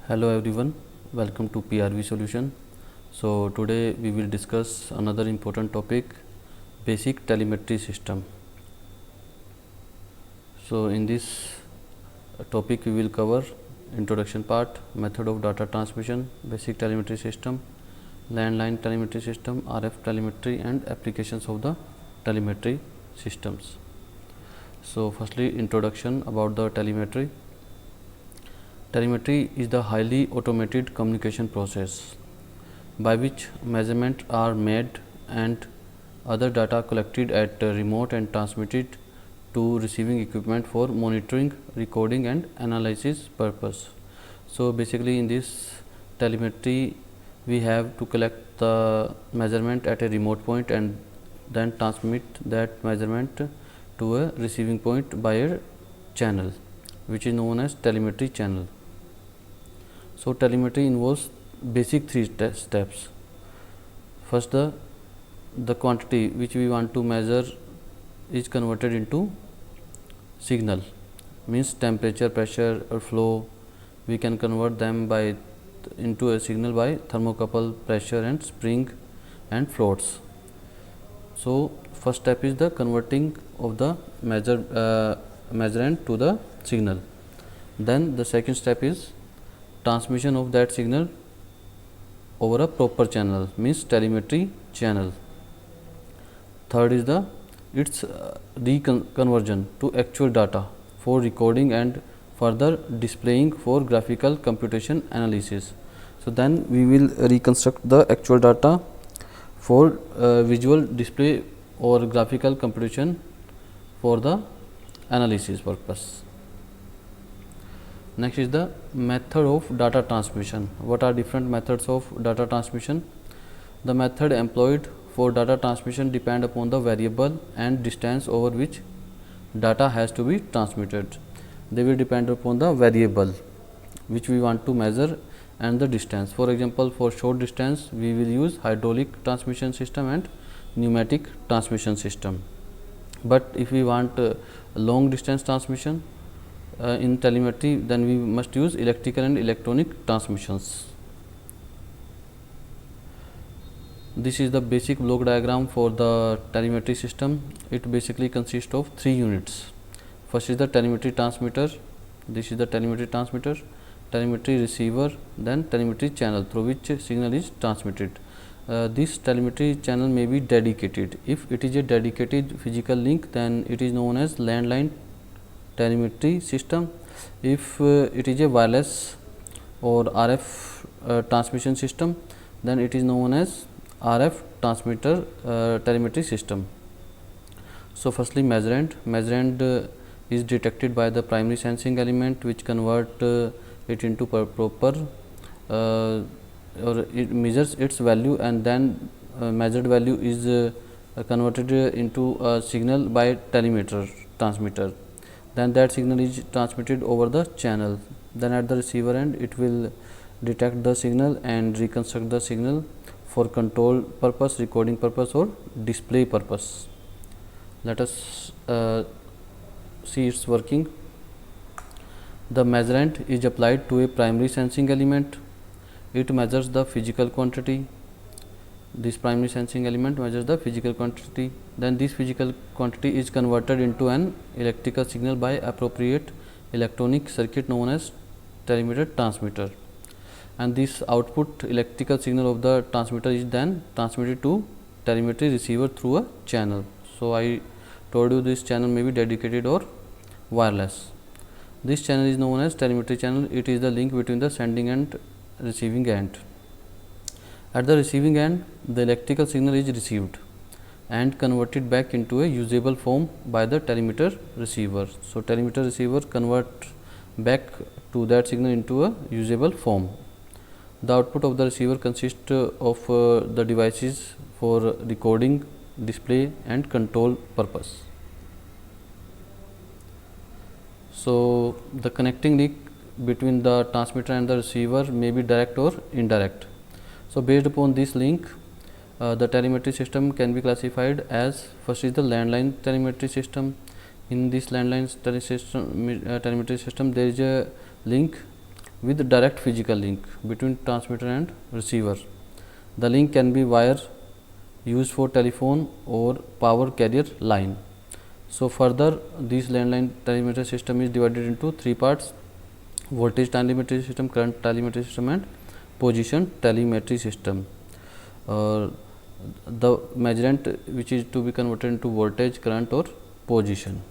Hello everyone, welcome to PRV solution. So today we will discuss another important topic, basic telemetry system. So in this topic we will cover introduction part, method of data transmission, basic telemetry system, landline telemetry system, RF telemetry and applications of the telemetry systems. So firstly, introduction about the telemetry. Telemetry is the highly automated communication process by which measurements are made and other data collected at remote and transmitted to receiving equipment for monitoring, recording and analysis purpose. So basically in this telemetry we have to collect the measurement at a remote point and then transmit that measurement to a receiving point by a channel which is known as telemetry channel. So telemetry involves basic three steps. First, the quantity which we want to measure is converted into signal, means temperature, pressure or flow. We can convert them into a signal by thermocouple, pressure and spring and floats. So first step is the converting of the measurement to the signal. Then the second step is transmission of that signal over a proper channel, means telemetry channel. Third is its reconversion to actual data for recording and further displaying for graphical computation analysis. So then we will reconstruct the actual data for visual display or graphical computation for the analysis purpose. Next is the method of data transmission. What are different methods of data transmission? The method employed for data transmission depend upon the variable and distance over which data has to be transmitted. They will depend upon the variable which we want to measure and the distance. For example, for short distance we will use hydraulic transmission system and pneumatic transmission system. But if we want long distance transmission in telemetry, then we must use electrical and electronic transmissions. This is the basic block diagram for the telemetry system. It basically consists of three units. First is the telemetry transmitter. This is the telemetry transmitter, telemetry receiver, then telemetry channel through which signal is transmitted. This telemetry channel may be dedicated. If it is a dedicated physical link, then it is known as landline telemetry system. If it is a wireless or RF transmission system, then it is known as RF transmitter telemetry system. So firstly, measurement is detected by the primary sensing element which convert it into proper or it measures its value, and then measured value is converted into a signal by telemeter transmitter. Then that signal is transmitted over the channel. Then at the receiver end it will detect the signal and reconstruct the signal for control purpose, recording purpose or display purpose. Let us see its working. The measurement is applied to a primary sensing element. It measures the physical quantity. This primary sensing element measures the physical quantity. Then this physical quantity is converted into an electrical signal by appropriate electronic circuit known as telemeter transmitter, and this output electrical signal of the transmitter is then transmitted to telemetry receiver through a channel. So I told you this channel may be dedicated or wireless. This channel is known as telemetry channel. It is the link between the sending and receiving end. At the receiving end, the electrical signal is received and converted back into a usable form by the telemeter receiver. So telemeter receiver convert back to that signal into a usable form. The output of the receiver consists of the devices for recording, display and control purpose. So the connecting link between the transmitter and the receiver may be direct or indirect. So based upon this link, the telemetry system can be classified as, first is the landline telemetry system. In this landline telemetry system there is a link with direct physical link between transmitter and receiver. The link can be wire used for telephone or power carrier line. So further, this landline telemetry system is divided into three parts: voltage telemetry system, current telemetry system, and position telemetry system. The measurement which is to be converted into voltage, current, or position.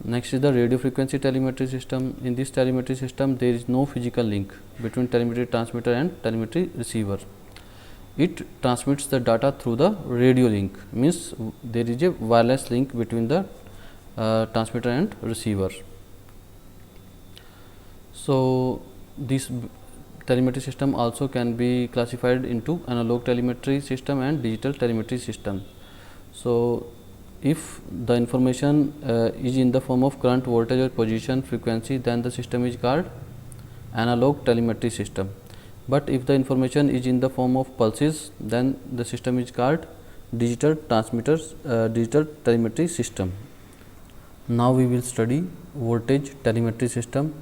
Next is the radio frequency telemetry system. In this telemetry system, there is no physical link between telemetry transmitter and telemetry receiver. It transmits the data through the radio link, means there is a wireless link between the transmitter and receiver. So this telemetry system also can be classified into analog telemetry system and digital telemetry system. So if the information is in the form of current, voltage, or position, frequency, then the system is called analog telemetry system. But if the information is in the form of pulses, then the system is called digital telemetry system. Now we will study voltage telemetry system,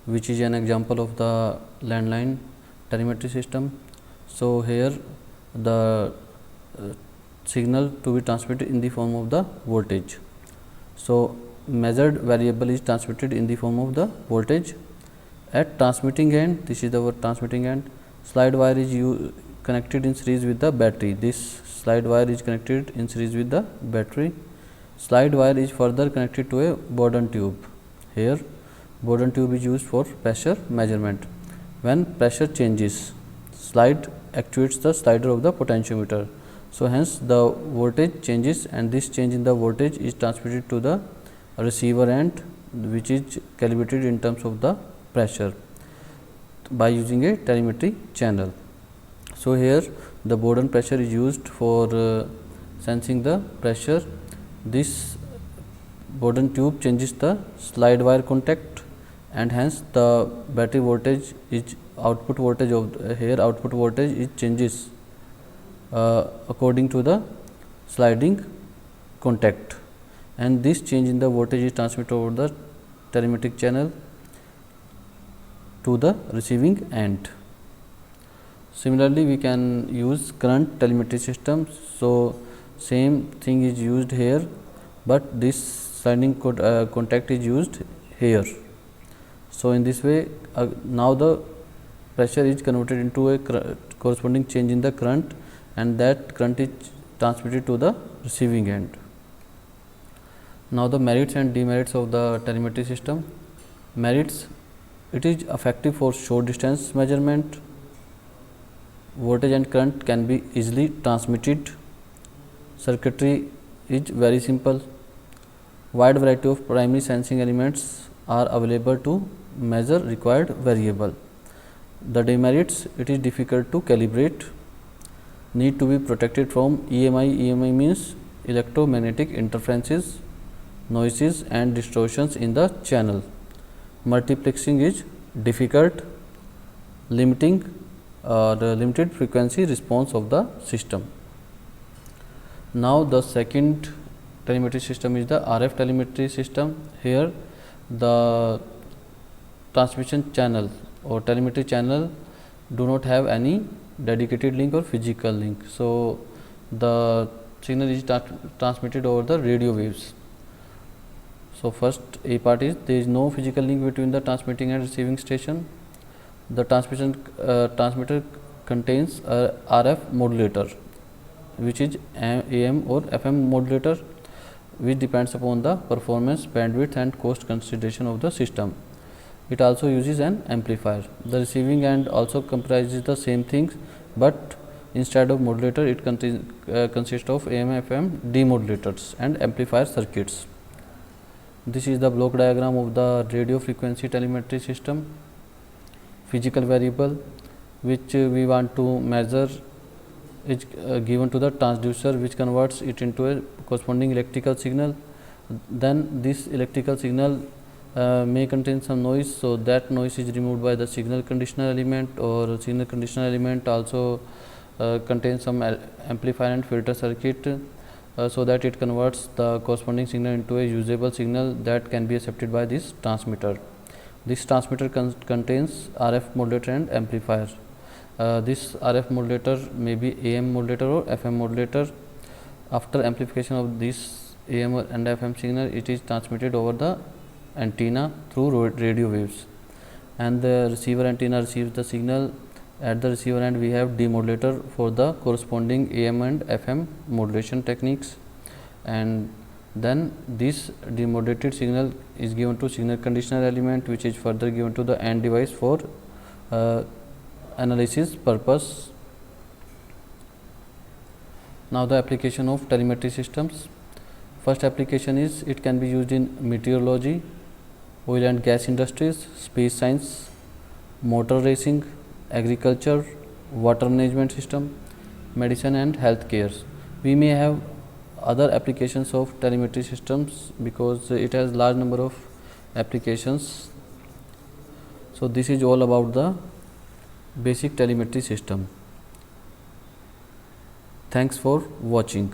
which is an example of the landline telemetry system. So here the signal to be transmitted in the form of the voltage. So measured variable is transmitted in the form of the voltage. At transmitting end, this is our transmitting end, slide wire is connected in series with the battery. This slide wire is connected in series with the battery. Slide wire is further connected to a Bourdon tube. Here Bourdon tube is used for pressure measurement. When pressure changes, slide actuates the slider of the potentiometer. So hence the voltage changes, and this change in the voltage is transmitted to the receiver end, which is calibrated in terms of the pressure by using a telemetry channel. So here the Bourdon pressure is used for sensing the pressure. This Bourdon tube changes the slide wire contact, and hence the battery voltage is output voltage of here output voltage is changes according to the sliding contact, and this change in the voltage is transmitted over the telemetric channel to the receiving end. Similarly, we can use current telemetry system. So same thing is used here, but this sliding contact is used here. So in this way, now the pressure is converted into a corresponding change in the current, and that current is transmitted to the receiving end. Now the merits and demerits of the telemetry system. Merits: it is effective for short distance measurement. Voltage and current can be easily transmitted. Circuitry is very simple. Wide variety of primary sensing elements are available to measure required variable. The demerits: it is difficult to calibrate. Need to be protected from EMI. EMI means electromagnetic interferences, noises, and distortions in the channel. Multiplexing is difficult. The limited frequency response of the system. Now the second telemetry system is the RF telemetry system. Here the transmission channel or telemetry channel do not have any dedicated link or physical link. So the signal is transmitted over the radio waves. So first A part is there is no physical link between the transmitting and receiving station. The transmitter contains a RF modulator, which is AM or FM modulator, which depends upon the performance, bandwidth, and cost consideration of the system. It also uses an amplifier. The receiving end also comprises the same things, but instead of modulator, it consists of AM, FM demodulators and amplifier circuits. This is the block diagram of the radio frequency telemetry system. Physical variable which we want to measure is given to the transducer, which converts it into a corresponding electrical signal. Then this electrical signal may contain some noise, so that noise is removed by the signal conditioner element, or signal conditioner element also contains some amplifier and filter circuit, so that it converts the corresponding signal into a usable signal that can be accepted by this transmitter. This transmitter contains RF modulator and amplifier. This RF modulator may be AM modulator or FM modulator. After amplification of this AM and FM signal, it is transmitted over the antenna through radio waves, and the receiver antenna receives the signal. At the receiver end, we have demodulator for the corresponding AM and FM modulation techniques, and then this demodulated signal is given to signal conditioner element, which is further given to the end device for analysis purpose. Now the application of telemetry systems. First application is it can be used in meteorology, oil and gas industries, space science, motor racing, agriculture, water management system, medicine and healthcare. We may have other applications of telemetry systems because it has large number of applications. So this is all about the basic telemetry system. Thanks for watching.